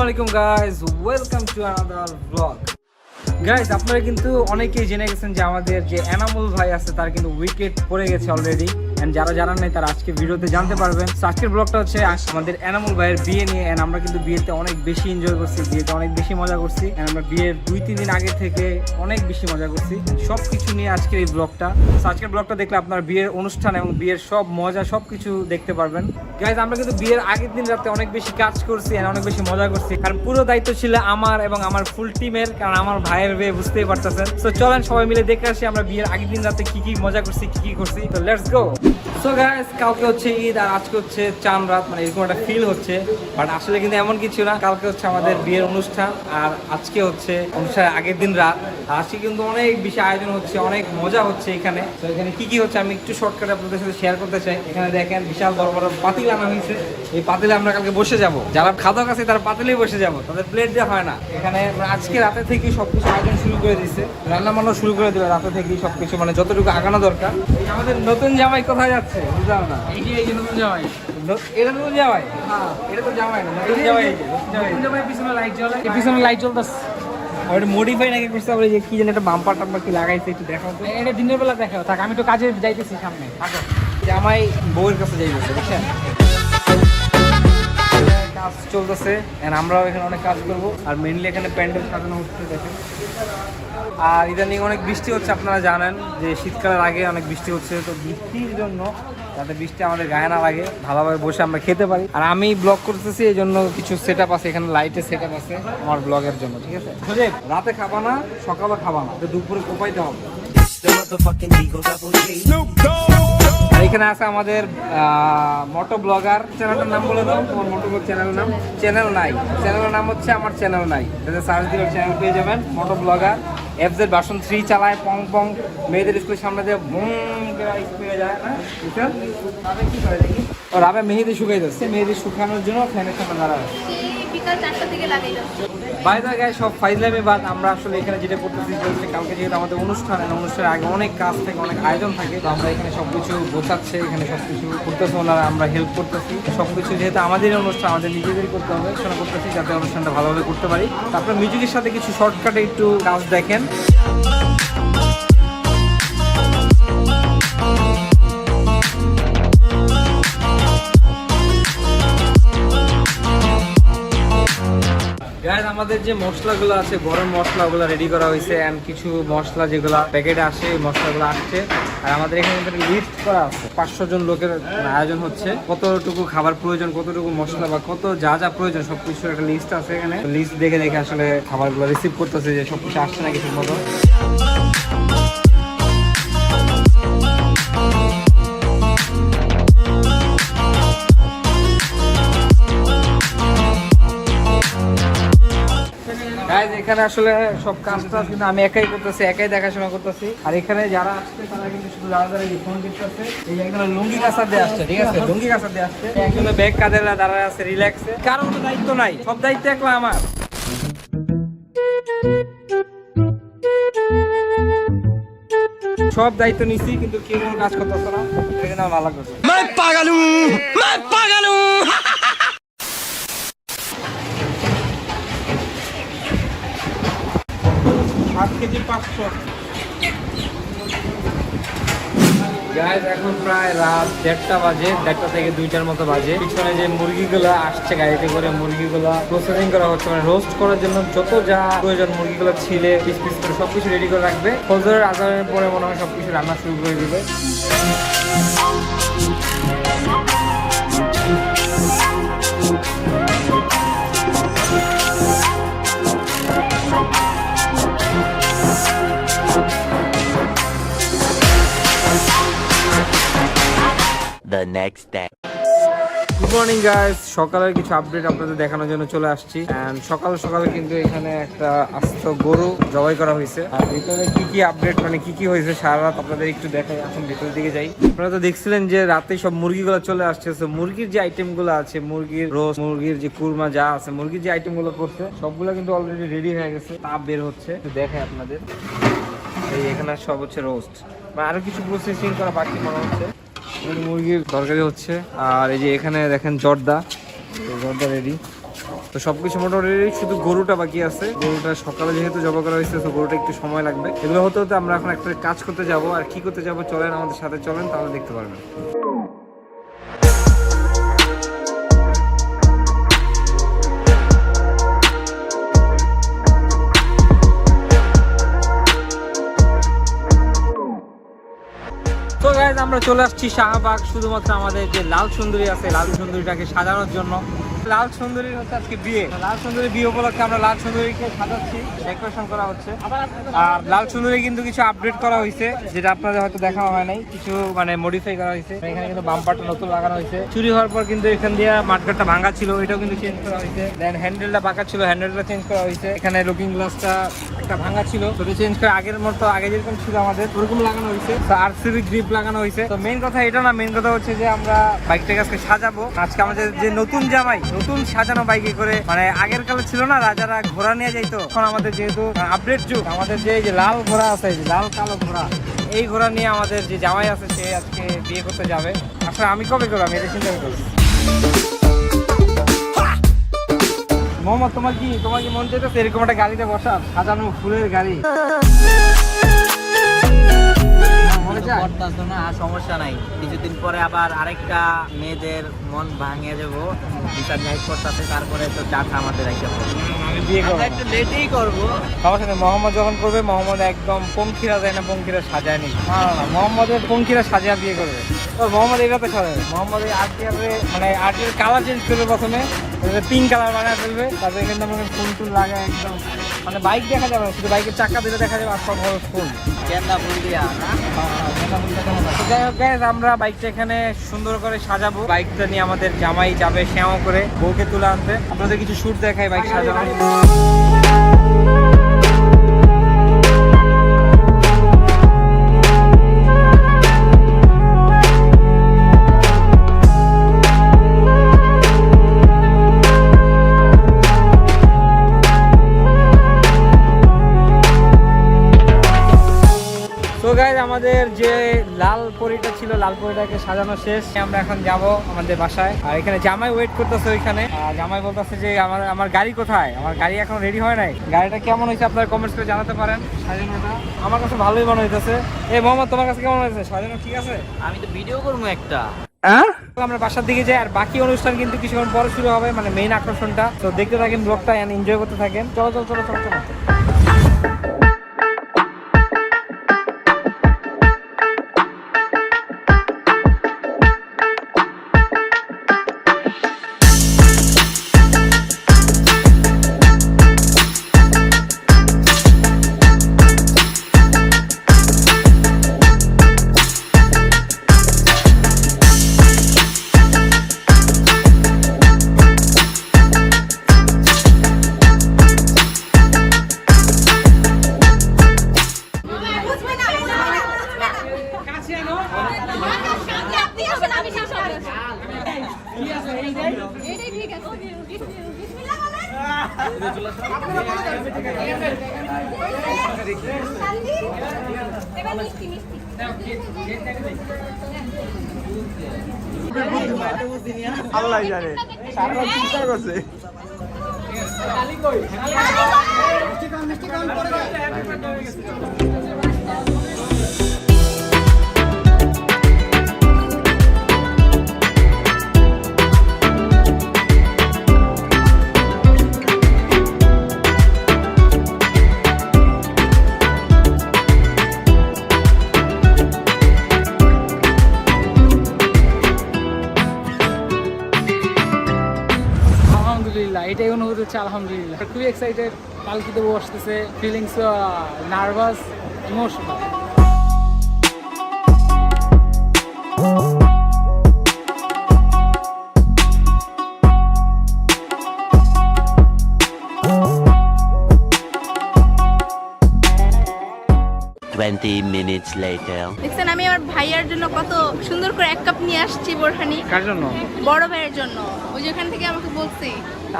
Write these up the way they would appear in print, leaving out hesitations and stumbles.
Assalamualaikum guys, welcome to another vlog. Guys আপনারা কিন্তু অনেকেই জেনে গেছেন যে আমাদের যে এনামুল ভাই আছে তার কিন্তু উইকেট পড়ে গেছে অলরেডি, এন্ড যারা জানেন নাই তারা আজকে ভিডিওতে জানতে পারবেন। আজকের ব্লগটা হচ্ছে আমাদের এনামুল ভাইয়ের বিয়ে নিয়ে, এন্ড আমরা কিন্তু বিয়েতে অনেক বেশি এনজয় করছি, বিয়েতে অনেক বেশি মজা করছি, এন্ড আমরা বিয়ের 2-3 দিন আগে থেকে অনেক বেশি মজা করছি। সবকিছু নিয়ে আজকের এই ব্লগটা। আজকের ব্লগটা দেখলে আপনার বিয়ের অনুষ্ঠান এবং বিয়ের সব মজা সবকিছু দেখতে পারবেন। গাইস আমরা কিন্তু বিয়ের আগের দিন রাতে অনেক বেশি কাজ করছি এন্ড অনেক বেশি মজা করছি, কারণ পুরো দায়িত্ব ছিল আমার এবং আমার ফুল টিমের, কারণ আমার ভাইয়ের বিয়ে বুঝতেই পারতেছেন। সো চলেন সবাই মিলে দেখে আসি আমরা বিয়ের আগের দিন রাতে কি কি মজা করছি, কি কি করছি। তো লেটস গো। সো গাইস কালকে হচ্ছে ঈদ আর আজকে হচ্ছে চাঁদ রাত, মানে এরকম একটা ফিল হচ্ছে, বাট আসলে কিন্তু এমন কিছু না। কালকে হচ্ছে আমাদের বিয়ের অনুষ্ঠান আর আজকে হচ্ছে অনুষ্ঠানের আগের দিন রাত। আর আজকে কিন্তু অনেক বেশি আয়োজন হচ্ছে, অনেক মজা হচ্ছে এখানে। তো এখানে কি কি হচ্ছে আমি একটু শর্টকাটে আপনাদের সাথে শেয়ার করতে চাই। এখানে দেখেন বিশাল বড় বড় পাতিল আনা হয়েছে, এই পাতিলে আমরা কালকে বসে যাব। যারা খাদক আছে তারা পাতিলেই বসে যাব, তাদের প্লেট দেওয়া হয় না। এখানে আজকে রাতে থেকেই সবকিছু আয়োজন শুরু করে দিচ্ছে, রান্না বান্না শুরু করে দিল রাতে থেকেই সবকিছু, মানে যতটুকু আগানো দরকার। এই আমাদের নতুন জামাই কোথায় যাচ্ছে বুঝলাম না। এই যে নতুন জামাই, এটা নতুন জামাই, হ্যাঁ এটা তো জামাই না, নতুন জামাই। নতুন জামাই পিছনে লাইট জ্বলে, পিছনে লাইট জ্বলতেছে। ওটা মডিফাই নাকি করতে হবে, যে কি জানি একটা বাম্পার টাম্পার কি লাগাইছে, একটু দেখাও তো। এটা দিনের বেলা দেখাও থাক, আমি তো কাজে যাইতেছি সামনে। জামাই বউয়ের কাছে যাইতেছে, বুঝছেন? কাজ চলতেছে এন্ড আমরাও এখানে অনেক কাজ করবো। আর মেইনলি এখানে প্যান্ডেল সাজানো হচ্ছে দেখেন। আর ইদানিং অনেক বৃষ্টি হচ্ছে, আপনারা জানেন যে শীতকালের আগে অনেক বৃষ্টি হচ্ছে। তো বৃষ্টির জন্য যাতে বৃষ্টি আমাদের গায়ে না লাগে, ভালোভাবে বসে আমরা খেতে পারি। আর আমি ব্লগ করতেছি এই জন্য কিছু সেট আপ আছে, এখানে লাইটের সেট আপ আছে আমার ব্লগের জন্য, ঠিক আছে? রাতে খাবা না, সকালে খাবা না, দুপুরে কোপাইতে হবে। আর এখানে আছে আমাদের মোটো ব্লগার। চ্যানেলটার নাম বলে দাও, তোমার মোটো ব্লগ চ্যানেলের নাম। চ্যানেল নাই, চ্যানেলের নাম হচ্ছে আমার চ্যানেল নাই, সার্চ দিলে চ্যানেল পেয়ে যাবেন। মোটো ব্লগার FZ ভার্সন 3 চালায়, পং পং মেয়েদের স্কুলের সামনে দিয়ে বুম করে স্পিডে যায় না, বুঝছেন? রাবে কি করে দেখি, ও রাবে মেহেদি শুকাই যাচ্ছে, মেহেদি শুকানোর জন্য ফ্যানের সামনে দাঁড়ায়। বিকাল 4টা থেকে লাগাই যাচ্ছে। বাই দ্য গাইস, সব ফাইজলামি বাদ। আমরা আসলে এখানে যেটা করতেছি হচ্ছে, কালকে যেহেতু আমাদের অনুষ্ঠান, অনুষ্ঠানের আগে অনেক কাজ থাকে, অনেক আয়োজন থাকে, তো আমরা এখানে সবকিছু গোছাচ্ছে, এখানে সবকিছু করতেছে, ওনারা আমরা হেল্প করতেছি। সবকিছু যেহেতু আমাদের অনুষ্ঠান, আমাদের নিজেদেরই করতে হবে, সেটা করতেছি যাতে অনুষ্ঠানটা ভালোভাবে করতে পারি। তারপরে মিউজিকের সাথে কিছু শর্টকাটে একটু কাজ দেখেন। আমাদের যে মশলাগুলো আছে, গরম মশলাগুলো রেডি করা হয়েছে, এন্ড কিছু মশলা যেগুলো প্যাকেটে আসে, এই মশলাগুলো আসছে। আর আমাদের এখানে লিস্ট করা আছে, 500 জন লোকের আয়োজন হচ্ছে, কতটুকু খাবার প্রয়োজন, কতটুকু মশলা বা কত যা যা প্রয়োজন সবকিছু একটা লিস্ট আছে এখানে। লিস্ট দেখে দেখে আসলে খাবারগুলো রিসিভ করতেছে যে সবকিছু আসছে নাকি ঠিক মতো। এখানে আসলে সব কাজটা কিন্তু আমি একাই করতেছি, একাই দেখাশোনা করতেছি। আর এখানে যারা আসছে তারা কিন্তু শুধু দাঁড়া ফোন করতেছে। এই একজন লুঙ্গি কাঁচা দিয়ে আসছে, ঠিক আছে? লুঙ্গি কাঁচা দিয়ে আসছে, একজন ব্যাগ কাঁধে দাঁড়ায় আছে রিল্যাক্সে। কারোর কোনো দায়িত্ব নাই, সব দায়িত্ব একলা আমার। সব দায়িত্ব নিচ্ছি, কিন্তু কেউ কোনো কাজ করতেছে না, এটা কিন্তু আমার ভালো লাগছে। এখন প্রায় রাত 1:30 বাজে, 1:30 থেকে 2টার মতো বাজে। পিছনে যে মুরগিগুলো আসছে গাড়িতে করে, মুরগিগুলো প্রসেসিং করা হচ্ছে, মানে রোস্ট করার জন্য যত যা প্রয়োজন মুরগিগুলো ছিলে পিস পিস করে সবকিছু রেডি করে রাখবে। ফজরের আজানের পরে মনে হয় সবকিছু রান্না শুরু করে দিবে। The next day. Good morning guys, সকালের কিছু আপডেট আপনাদের দেখানোর জন্য চলে আসছি। এন্ড সকাল সকালে কিন্তু এখানে একটা আস্ত গরু জবাই করা হয়েছে। আর ভিতরে কি কি আপডেট, মানে কি কি হয়েছে সারা রাত আপনাদের একটু দেখাই। এখন ভিতরের দিকে যাই। আপনারা তো দেখছিলেন যে রাতে সব মুরগিগুলো চলে আসছে। মুরগির যে আইটেমগুলো আছে, মুরগির রোস্ট, মুরগির যে কুরমা যা আছে, মুরগির যে আইটেমগুলো করছে সবগুলো কিন্তু অলরেডি রেডি হয়ে গেছে, তাপ বের হচ্ছে। দেখাই আপনাদের, এই এখানে সব হচ্ছে রোস্ট, মানে আরো কিছু প্রসেসিং করা বাকি মনে হচ্ছে। মুরগির তরকারি হচ্ছে। আর এই যে এখানে দেখেন জর্দা, জর্দা রেডি। তো সবকিছু মোটামুটি শুধু গরুটা বাকি আছে। গরুটা সকালে যেহেতু জবা করা হয়েছে, তো গরুটা একটু সময় লাগবে। এগুলো হতে হতে আমরা এখন একটা কাজ করতে যাব। আর কি করতে যাব চলেন আমাদের সাথে চলেন, তাহলে দেখতে পারবেন। তো গাইজ আমরা চলে আসছি শাহবাগ শুধুমাত্র আমাদের যে লাল সুন্দরী আছে, লাল সুন্দরীটাকে সাজানোর জন্য। লাল সুন্দরীর হচ্ছে আজকে বিয়ে। লাল সুন্দরী বিয়ে উপলক্ষে আমরা লাল সুন্দরীকে সাজাচ্ছি, ডেকোরেশন করা হচ্ছে। আর লাল সুন্দরী কিন্তু কিছু আপডেট করা হয়েছে, যেটা আপনাদের হয়তো দেখা হয় নাই। কিছু মানে মডিফাই করা হয়েছে। এখানে কিন্তু বাম্পারটা নতুন লাগানো হয়েছে। চুরি হওয়ার পর কিন্তু এখান দিয়ে মাঠঘাটটা ভাঙা ছিল, এটাও কিন্তু চেঞ্জ করা হয়েছে। দেন হ্যান্ডেলটা বাঁকা ছিল, হ্যান্ডেলটা চেঞ্জ করা হয়েছে। এখানে লুকিং গ্লাসটা একটা ভাঙা ছিল, সেটা চেঞ্জ করে আগের মতো আগে যেরকম ছিল আমাদের ওরকম লাগানো হয়েছে। তো আরসিবি গ্রিপ লাগানো হয়েছে। তো মেইন কথা এটা না, মেইন কথা হচ্ছে যে আমরা বাইকটাকে আজকে সাজাবো। আজকে আমাদের যে নতুন জামাই, নতুন সাজানো বাইকে করে, মানে আগের কালে ছিল না রাজারা ঘোড়া নিয়ে যাইতো, এখন আমাদের যেহেতু আপডেট যুগ, আমাদের যে লাল ঘোড়া আছে, লাল কালো ঘোড়া, এই ঘোড়া নিয়ে আমাদের যে জামাই আছে সে আজকে বিয়ে করতে যাবে। আসলে আমি কবে করবো, আমি এটা চিন্তা করবো। মোহাম্মদ, তোমার কি মন চাইতেছে এরকম একটা গাড়িতে বসার, সাজানো ফুলের গাড়ি? না, সমস্যা নাই। কিছুদিন পরে আবার আরেকটা মেয়েদের মন ভাঙিয়ে দেবো, বিচার ন্যায় করতেছে, তারপরে তো চাটা আমাদের একটা আমি বিয়ে করবো, একটু লেটেই করবো। সমস্যা নেই। মোহাম্মদ যখন করবে, মোহাম্মদ একদম পঙ্খিরা যায় না, পঙ্খিরা সাজায় নি। না, মোহাম্মদের পঙ্খিরা সাজিয়া বিয়ে করবে। তো মোহাম্মদ এটাতে সাজাবে। মোহাম্মদ এই মানে আর্টের কালার চেঞ্জ করবে। প্রথমে পিঙ্ক কালার বানিয়ে ফেলবে, তারপরে এখানে আমরা ফুল টুল লাগায় একদম, মানে বাইক দেখা যাবে, শুধু বাইকের চাকা দিলে দেখা যাবে আর সব বড় ফুল, গেন্দা ফুল দিয়া না। যাই হোক গাইস, আমরা বাইকটা এখানে সুন্দর করে সাজাবো। বাইকটা নিয়ে আমাদের জামাই যাবে শ্যাও করে বউকে তুলে আনতে। আপনাদের কিছু শুট দেখাই বাইক সাজানো। আমাদের যে লাল পরিটা ছিল, লাল পরিটাকে সাজানো শেষ। আমরা এখন যাব আমাদের বাসায়। আর এখানে জামাই ওয়েট করতেছে ওইখানে। জামাই বলতেছে যে আমার গাড়ি কোথায়, আমার গাড়ি এখন রেডি হয় নাই। গাড়িটা কেমন হয়েছে আপনারা কমেন্টস করে জানাতে পারেন। সাজানোটা আমার কাছে ভালোই মনে হইতেছে। এই মোহাম্মদ, তোমার কাছে কেমন হয়েছে সাজানো? ঠিক আছে, আমি তো ভিডিও করবো একটা। আমরা বাসার দিকে যাই। আর বাকি অনুষ্ঠান কিন্তু কিছুক্ষণ পরে শুরু হবে, মানে মেইন আকর্ষণটা। তো দেখতে থাকেন ব্লগটা, এনজয় করতে থাকেন। চলো চলো চলো চলো চলো। আল্লাহ জানে সারা চিন্তা করছে। এটাই অনুভূতি হচ্ছে আলহামদুলিল্লাহ। খুবই এক্সাইটেড, পালকিতে বসতেছে, feelings nervous, emotional. 20 minutes later. দেখছেন আমি আমার ভাইয়ার জন্য কত সুন্দর করে এক কাপ নিয়ে আসছি বোরহানি। কার জন্য? বড় ভাইয়ের জন্য। ওই যেখান থেকে আমাকে বলছে।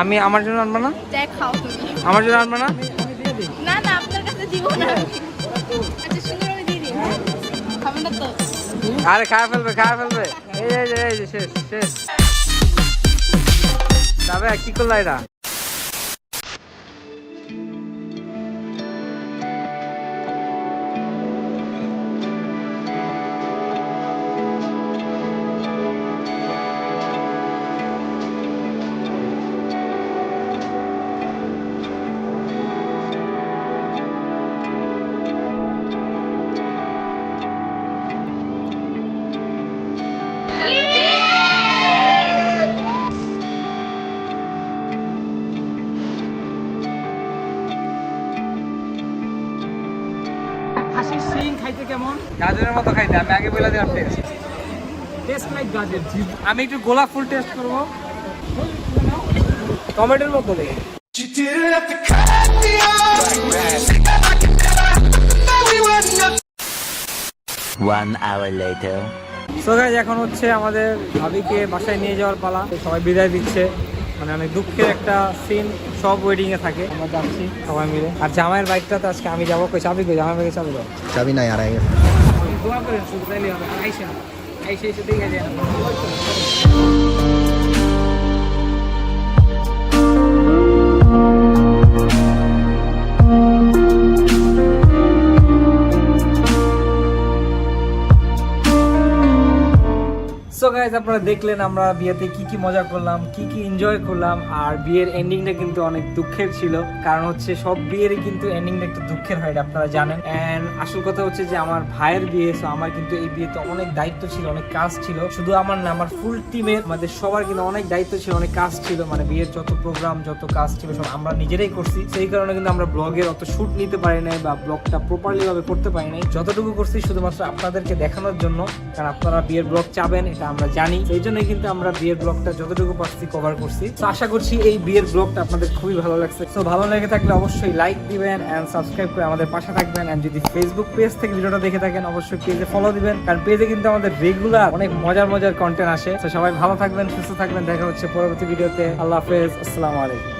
আমি আমার জন্য আনবা না? যাই খাও তুমি। আমার জন্য আনবা না? না না, আপনার কাছে দিব না। আচ্ছা সুন্দর করে দিয়ে দিই। খাবেন না তো? আরে খাওয়া ফেলবে। এই যে শেষ। তবে কি করলা এটা? গাজরের মতো খাইতে, আমি আগে বলে দিলাম টেস্ট লাইক গাজর। আমি একটু গোলাপ ফুল টেস্ট করব, টমেটোর মতো লেগে। One hour later. So guys, এখন হচ্ছে আমাদের ভাবিকে বাসায় নিয়ে যাওয়ার পালা। সবাই বিদায় দিচ্ছে, মানে অনেক দুঃখের একটা সিন, সব ওয়েডিং এ থাকে। আমরা যাচ্ছি সবাই মিলে। আর জামাইয়ের বাইকটা তো আজকে আমি যাবো। কই চাবি কই? জামাই বাইকে চাবি দাও। চাবি নাই আর আগে দোয়া করেন শুধু, তাইলে হবে। আইসা আইসা এসে দেখে যায় না। সো গাইজ, আপনারা দেখলেন আমরা বিয়েতে কি কি মজা করলাম, কি কি এনজয় করলাম। আর বিয়ের এন্ডিংটা কিন্তু অনেক দুঃখের ছিল, কারণ হচ্ছে সব বিয়েরই কিন্তু এন্ডিংটা একটু দুঃখের হয়, এটা আপনারা জানেন। এন্ড আসল কথা হচ্ছে যে আমার ভাইয়ের বিয়ে, সো আমার কিন্তু এই বিয়েতে অনেক দায়িত্ব ছিল, অনেক কাজ ছিল। শুধু আমার না, আমার ফুল টিমের, আমাদের সবার কিন্তু অনেক দায়িত্ব ছিল, অনেক কাজ ছিল। মানে বিয়ের যত প্রোগ্রাম, যত কাজ ছিল সব আমরা নিজেরাই করছি। সেই কারণে কিন্তু আমরা ব্লগের অত শুট নিতে পারি নাই, বা ব্লগটা প্রপারলি ভাবে করতে পারি নাই। যতটুকু করছি শুধুমাত্র আপনাদেরকে দেখানোর জন্য, কারণ আপনারা বিয়ের ব্লগ চাবেন, এটা আমরা জানি। এই জন্যই কিন্তু আমরা বিয়ের ব্লগটা যতটুকু পারছি কভার করছি। তো আশা করছি এই বিয়ের ব্লগটা আপনাদের খুবই ভালো লাগছে। তো ভালো লেগে থাকলে অবশ্যই লাইক দিবেন এন্ড সাবস্ক্রাইব করে আমাদের পাশে থাকবেন। এন্ড যদি ফেসবুক পেজ থেকে ভিডিওটা দেখে থাকেন, অবশ্যই পেজে ফলো দিবেন, কারণ পেজে কিন্তু আমাদের রেগুলার অনেক মজার কন্টেন্ট আসে। তো সবাই ভালো থাকবেন, সুস্থ থাকবেন। দেখা হচ্ছে পরবর্তী ভিডিওতে। আল্লাহ হাফেজ, আসসালামু আলাইকুম।